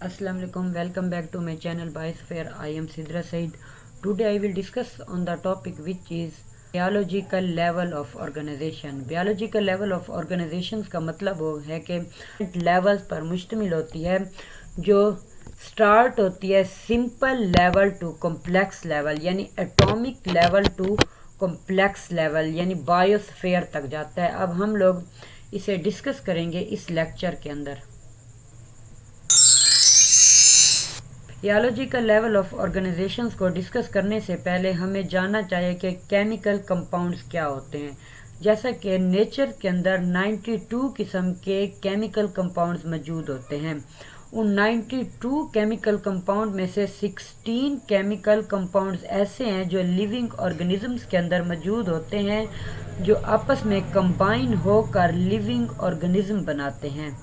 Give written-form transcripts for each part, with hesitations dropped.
Assalamu alaikum. Welcome back to my channel Biosphere. I am Sidra Said. Today I will discuss on the topic which is biological level of organization. Biological level of organizations का मतलब वो है कि levels पर मुश्तमिल होती है जो स्टार्ट होती है simple level to complex level यानी atomic level to complex level यानी बायोस्फीयर तक जाता है। अब हम लोग इसे डिस्कस करेंगे इस लेक्चर के अंदर। बायोलॉजिकल लेवल ऑफ ऑर्गेनाइजेशंस को डिस्कस करने से पहले हमें जानना चाहिए कि केमिकल कंपाउंड्स क्या होते हैं। जैसा कि नेचर के अंदर 92 किस्म के केमिकल कंपाउंड्स मौजूद होते हैं। उन 92 केमिकल कंपाउंड में से 16 केमिकल कंपाउंड्स ऐसे हैं जो लिविंग ऑर्गेनिजम्स के अंदर मौजूद होते हैं, जो आपस में कंबाइन होकर लिविंग ऑर्गेनिज्म बनाते हैं।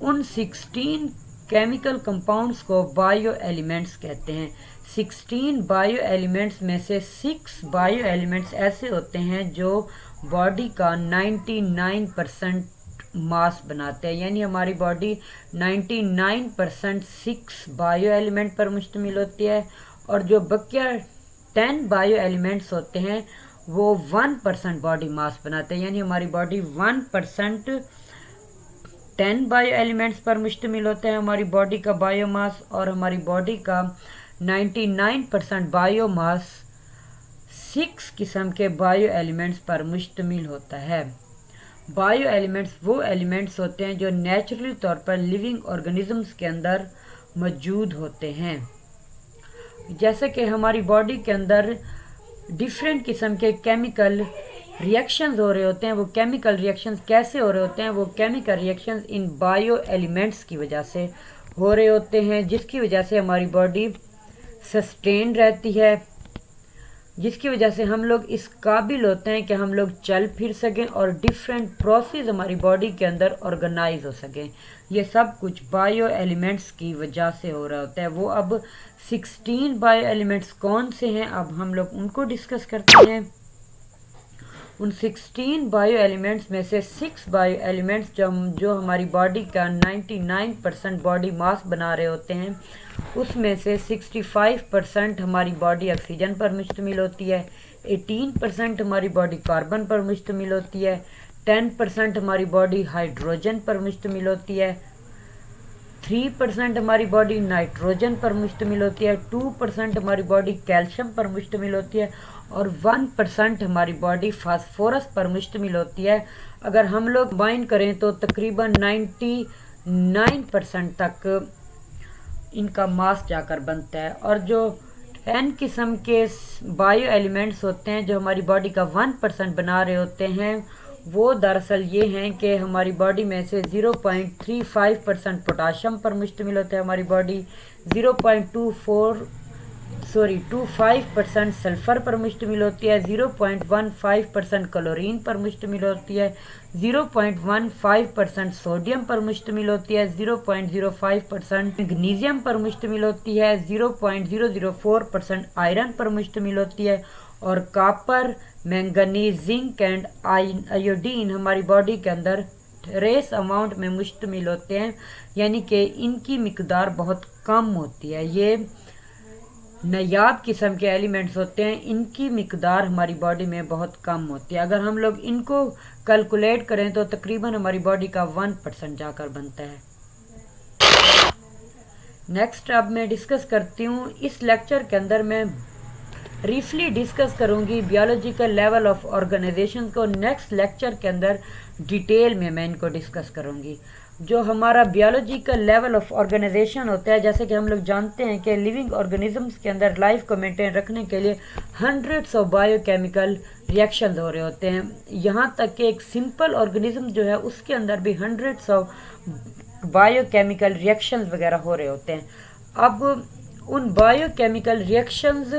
उन 16 केमिकल कंपाउंड्स को बायो एलिमेंट्स कहते हैं। 16 बायो एलिमेंट्स में से 6 बायो एलिमेंट्स ऐसे होते हैं जो बॉडी का 99% मास बनाते हैं, यानी हमारी बॉडी 99% 6 बायो एलिमेंट पर मुश्तमिल होती है, और जो बकिया 10 बायो एलिमेंट्स होते हैं वो 1% बॉडी मास बनाते हैं, यानी हमारी बॉडी 1% 10 बायो एलिमेंट्स पर मुश्तमिल होते हैं हमारी बॉडी का बायोमास, और हमारी बॉडी का 99% बायोमास 6 किस्म के बायो एलिमेंट्स पर मुश्तमिल होता है। बायो एलिमेंट्स वो एलिमेंट्स होते हैं जो नेचुरली तौर पर लिविंग ऑर्गेनिजम्स के अंदर मौजूद होते हैं। जैसे कि हमारी बॉडी के अंदर डिफरेंट किस्म के केमिकल रिएक्शंस हो रहे होते हैं। वो केमिकल रिएक्शंस कैसे हो रहे होते हैं? वो chemical reactions in bio elements की वजह से हो रहे होते हैं, जिसकी वजह से हमारी बॉडी सस्टेन रहती है, जिसकी वजह से हम लोग इस काबिल होते हैं कि हम लोग चल फिर सकें और डिफरेंट प्रोसेस हमारी बॉडी के अंदर ऑर्गेनाइज हो सकें। ये सब कुछ बायो एलिमेंट्स की वजह से हो रहा होता है। वो अब 16 बायो एलिमेंट्स कौन से हैं, अब हम लोग उनको डिस्कस करते हैं। उन 16 बायो एलिमेंट्स में से 6 बायो एलिमेंट्स जो हमारी बॉडी का 99% बॉडी मास बना रहे होते हैं, उसमें से 65% हमारी बॉडी ऑक्सीजन पर मुश्तमिल होती है, 18% हमारी बॉडी कार्बन पर मुश्तमिल होती है, 10% हमारी बॉडी हाइड्रोजन पर मुश्तमिल होती है, 3% हमारी बॉडी नाइट्रोजन पर मुश्तमिल होती है, 2% हमारी बॉडी कैल्शियम पर मुश्तमिल होती है, और 1% हमारी बॉडी फास्फोरस पर मुश्तमिल होती है। अगर हम लोग कंबाइन करें तो तकरीबन 99% तक इनका मास जाकर बनता है। और जो 10 किस्म के बायो एलिमेंट्स होते हैं जो हमारी बॉडी का 1% बना रहे होते हैं, वो दरअसल ये हैं कि हमारी बॉडी में से 0.35% पोटाशियम पर मुश्तमिल होता है, हमारी बॉडी 0.25% सल्फ़र पर मुश्तमिल होती है, 0.15% क्लोरीन पर मुश्तमिल होती है, 0.15% सोडियम पर मुश्तमिल होती है, 0.05% मैग्नीशियम पर मुश्तमिल होती है, 0.004% आयरन पर मुश्तमिल होती है, और copper, manganese, zinc and iodine हमारी बॉडी के अंदर ट्रेस अमाउंट में मुश्तमिल होते हैं, यानी कि इनकी मिकदार बहुत कम होती है। ये नायाब किस्म के एलिमेंट्स होते हैं, इनकी मिकदार हमारी बॉडी में बहुत कम होती है। अगर हम लोग इनको कैलकुलेट करें तो तकरीबन हमारी बॉडी का 1% जाकर बनता है। नेक्स्ट अब मैं डिस्कस करती हूँ, इस लेक्चर के अंदर मैं ब्रीफली डिस्कस करूँगी बियोलॉजिकल लेवल ऑफ ऑर्गेनाइजेशन को। नेक्स्ट लेक्चर के अंदर डिटेल में मैं इनको डिस्कस करूँगी। जो हमारा बियोलॉजिकल लेवल ऑफ ऑर्गेनाइजेशन होता है, जैसे कि हम लोग जानते हैं कि लिविंग ऑर्गेनिजम्स के अंदर लाइफ को मेंटेन रखने के लिए हंड्रेड्स ऑफ बायोकेमिकल रिएक्शंस हो रहे होते हैं। यहाँ तक कि एक सिंपल ऑर्गेनिज्म जो है उसके अंदर भी हंड्रेड्स ऑफ बायोकेमिकल रिएक्शंस वगैरह हो रहे होते हैं। अब उन बायोकेमिकल रिएक्शंस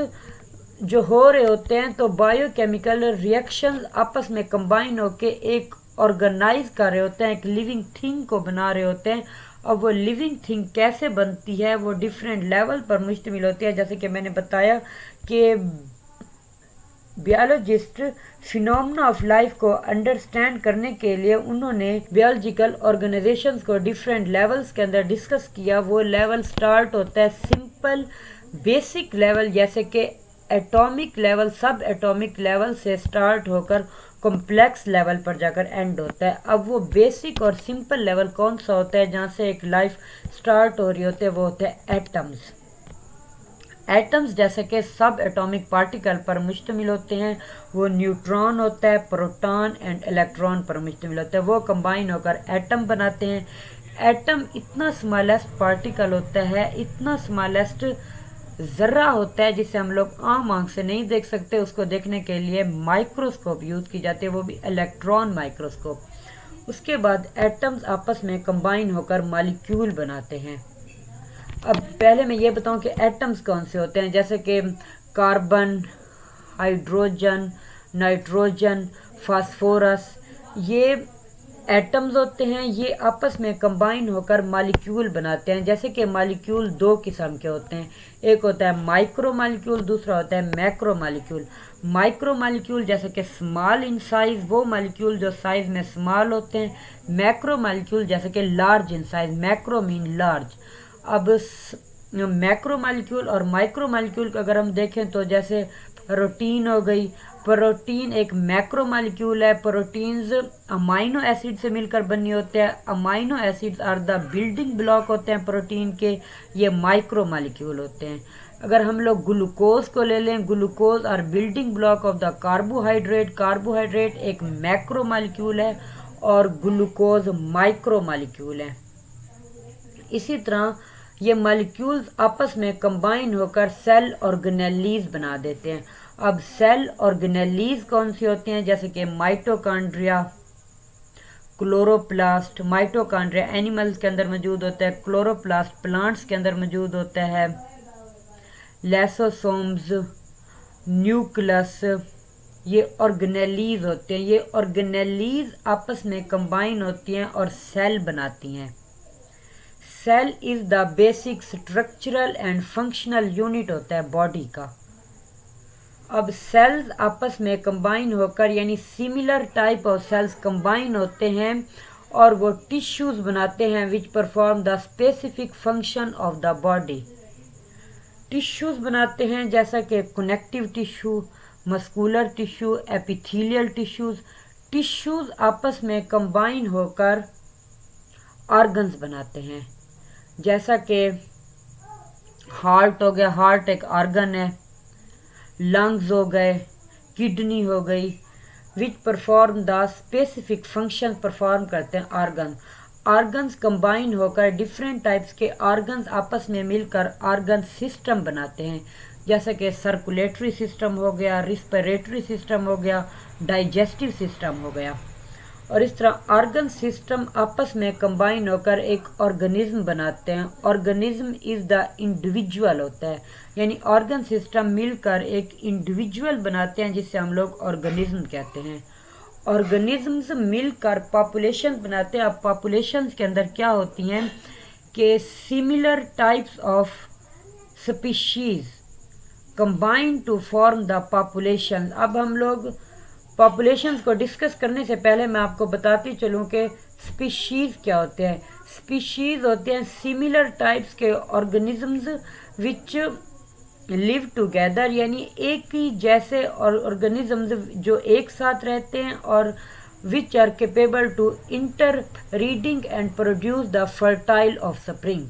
जो हो रहे होते हैं, तो बायोकेमिकल रिएक्शंस आपस में कंबाइन होके एक ऑर्गेनाइज कर रहे होते हैं, एक लिविंग थिंग को बना रहे होते हैं। और वो लिविंग थिंग कैसे बनती है, वो डिफरेंट लेवल पर मुश्तमिल होती है। जैसे कि मैंने बताया कि बायोलॉजिस्ट फिनोमेना ऑफ लाइफ को अंडरस्टैंड करने के लिए उन्होंने बायोलॉजिकल ऑर्गेनाइजेशंस को डिफरेंट लेवल्स के अंदर डिस्कस किया। वो लेवल स्टार्ट होता है सिंपल बेसिक लेवल जैसे कि एटॉमिक लेवल, सब एटॉमिक लेवल से स्टार्ट होकर कॉम्प्लेक्स लेवल पर जाकर एंड होता है। अब वो बेसिक और सिंपल लेवल कौन सा होता है जहाँ से एक लाइफ स्टार्ट हो रही होती है, वो होते हैं एटम्स। एटम्स जैसे कि सब एटॉमिक पार्टिकल पर मुश्तमिल होते हैं। वो न्यूट्रॉन होता है, प्रोटॉन एंड इलेक्ट्रॉन पर मुश्तमिल होता है। वो कंबाइन होकर एटम बनाते हैं। एटम इतना स्मॉलेस्ट पार्टिकल होता है, इतना स्मॉलेस्ट ज़र्रा होता है जिसे हम लोग आम आँख से नहीं देख सकते। उसको देखने के लिए माइक्रोस्कोप यूज़ की जाती है, वो भी इलेक्ट्रॉन माइक्रोस्कोप। उसके बाद एटम्स आपस में कंबाइन होकर मॉलिक्यूल बनाते हैं। अब पहले मैं ये बताऊं कि एटम्स कौन से होते हैं, जैसे कि कार्बन, हाइड्रोजन, नाइट्रोजन, फास्फोरस, ये एटम्स होते हैं। ये आपस में कंबाइन होकर मॉलिक्यूल बनाते हैं। जैसे कि मॉलिक्यूल दो किस्म के होते हैं, एक होता है माइक्रो मॉलिक्यूल, दूसरा होता है मैक्रो मॉलिक्यूल। माइक्रो मॉलिक्यूल जैसे कि स्मॉल इन साइज, वो मॉलिक्यूल जो साइज में स्मॉल होते हैं। मैक्रो मॉलिक्यूल जैसे कि large in size, macro mean large. अब मैक्रो मॉलिक्यूल और माइक्रो मॉलिक्यूल को अगर हम देखें तो जैसे प्रोटीन हो गई, प्रोटीन एक मैक्रो मॉलिक्यूल है। प्रोटीन्स अमाइनो एसिड से मिलकर बनी होते हैं। Amino acids are the building block होते हैं प्रोटीन के, ये माइक्रो मॉलिक्यूल होते हैं। अगर हम लोग ग्लूकोज को ले लें, glucose are building block of the carbohydrate. Carbohydrate एक मैक्रो मॉलिक्यूल है और ग्लूकोज माइक्रो मॉलिक्यूल है। इसी तरह ये मॉलिक्यूल्स आपस में कंबाइन होकर सेल ऑर्गेनेलीज बना देते हैं। अब सेल ऑर्गेनेलीज कौन सी होती हैं, जैसे कि माइटोकॉन्ड्रिया, क्लोरोप्लास्ट। माइटोकॉन्ड्रिया एनिमल्स के अंदर मौजूद होता है, क्लोरोप्लास्ट प्लांट्स के अंदर मौजूद होता है, लाइसोसोम्स, न्यूक्लियस, ये ऑर्गेनेलीज होते हैं। ये ऑर्गेनेलीज आपस में कंबाइन होती हैं और सेल बनाती हैं। Cell is the basic structural and functional unit होता है बॉडी का। अब सेल्स आपस में कंबाइन होकर यानी similar type of cells combine होते हैं और वो टिश्यूज बनाते हैं which perform the specific function of the body. Tissues बनाते हैं जैसा कि connective tissue, muscular tissue, epithelial tissues. Tissues आपस में कंबाइन होकर ऑर्गन्स बनाते हैं, जैसा कि हार्ट हो गया, हार्ट एक ऑर्गन है। लंग्स हो गए, किडनी हो गई, विच perform the specific function perform करते हैं ऑर्गन। ऑर्गन्स कंबाइन होकर डिफरेंट टाइप्स के ऑर्गन्स आपस में मिलकर ऑर्गन सिस्टम बनाते हैं, जैसे कि सर्कुलेटरी सिस्टम हो गया, रिस्पिरेटरी सिस्टम हो गया, डाइजेस्टिव सिस्टम हो गया। और इस तरह ऑर्गन सिस्टम आपस में कंबाइन होकर एक ऑर्गेनिज्म बनाते हैं। ऑर्गेनिज्म इज़ द इंडिविजुअल होता है, यानी ऑर्गन सिस्टम मिलकर एक इंडिविजुअल बनाते हैं जिसे हम लोग ऑर्गेनिज्म कहते हैं। ऑर्गेनिज्म्स मिलकर पॉपुलेशन बनाते हैं। अब पॉपुलेशंस के अंदर क्या होती हैं कि similar types of species combine to form the population. अब हम लोग पॉपुलेशंस को डिस्कस करने से पहले मैं आपको बताती चलूँ कि स्पीशीज़ क्या होते हैं। स्पीशीज़ होते हैं सिमिलर टाइप्स के ऑर्गेनिजम्स विच लिव टुगेदर, यानी एक ही जैसे ऑर्गेनिजम्स जो एक साथ रहते हैं और which are capable to interbreeding and produce the fertile offspring.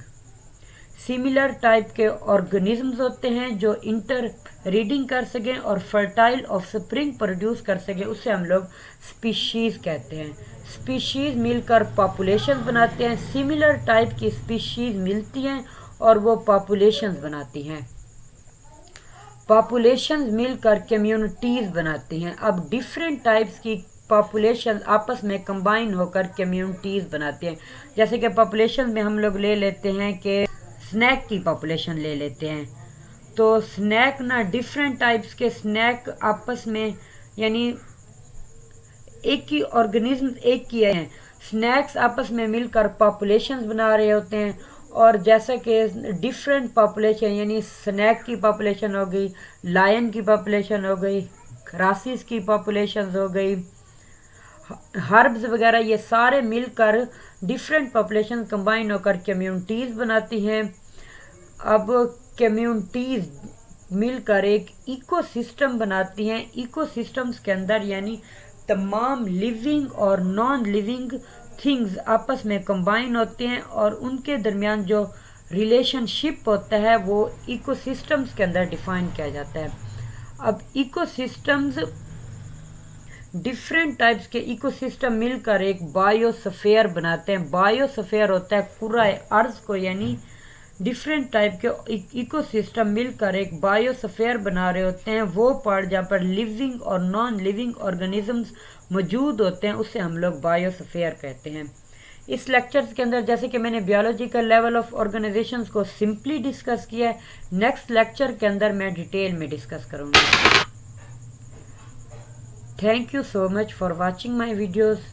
Similar type के ऑर्गेनिजम्स होते हैं जो इंटर रीडिंग कर सकें और फर्टाइल ऑफ स्प्रिंग प्रोड्यूस कर सकें, उससे हम लोग स्पीशीज़ कहते हैं। स्पीशीज़ मिलकर पॉपुलेशन बनाते हैं। सिमिलर टाइप की स्पीशीज़ मिलती हैं और वो पॉपुलेशंस बनाती हैं। पॉपुलेशंस मिलकर कम्युनिटीज़ बनाती हैं। अब डिफरेंट टाइप्स की पॉपुलेशन आपस में कंबाइन होकर कम्युनिटीज़ बनाती हैं। जैसे कि पॉपुलेशन में हम लोग ले लेते हैं कि स्नैक की पॉपुलेशन ले लेते हैं, तो स्नैक ना डिफरेंट टाइप्स के स्नैक आपस में यानी एक ही ऑर्गेनिज्म एक ही है, स्नैक्स आपस में मिलकर पॉपुलेशंस बना रहे होते हैं। और जैसा कि डिफरेंट पॉपुलेशन यानी स्नैक की पॉपुलेशन हो गई, लायन की पॉपुलेशन हो गई, ग्रासेस की पॉपुलेशन हो गई, हर्ब्स वगैरह, ये सारे मिलकर डिफरेंट पॉपुलेशन कंबाइन होकर कम्युनिटीज़ बनाती हैं। अब कम्युनिटीज़ मिलकर एक इकोसिस्टम बनाती हैं। इकोसिस्टम्स के अंदर यानी तमाम लिविंग और नॉन लिविंग थिंग्स आपस में कंबाइन होते हैं और उनके दरमियान जो रिलेशनशिप होता है वो इकोसिस्टम्स के अंदर डिफाइन किया जाता है। अब इकोसिस्टम्स डिफरेंट टाइप्स के इकोसिस्टम मिलकर एक बायोस्फीयर बनाते हैं। बायोस्फीयर होता है पूरा अर्थ को, यानी डिफरेंट टाइप के इकोसिस्टम मिलकर एक बायोस्फीयर बना रहे होते हैं। वो पार्ट जहाँ पर लिविंग और नॉन लिविंग ऑर्गेनिजम्स मौजूद होते हैं उसे हम लोग बायोस्फीयर कहते हैं। इस लेक्चर्स के अंदर जैसे कि मैंने बियोलॉजिकल लेवल ऑफ ऑर्गेनाइजेशंस को सिंपली डिस्कस किया है, नेक्स्ट लेक्चर के अंदर मैं डिटेल में डिस्कस करूँगा। Thank you so much for watching my videos.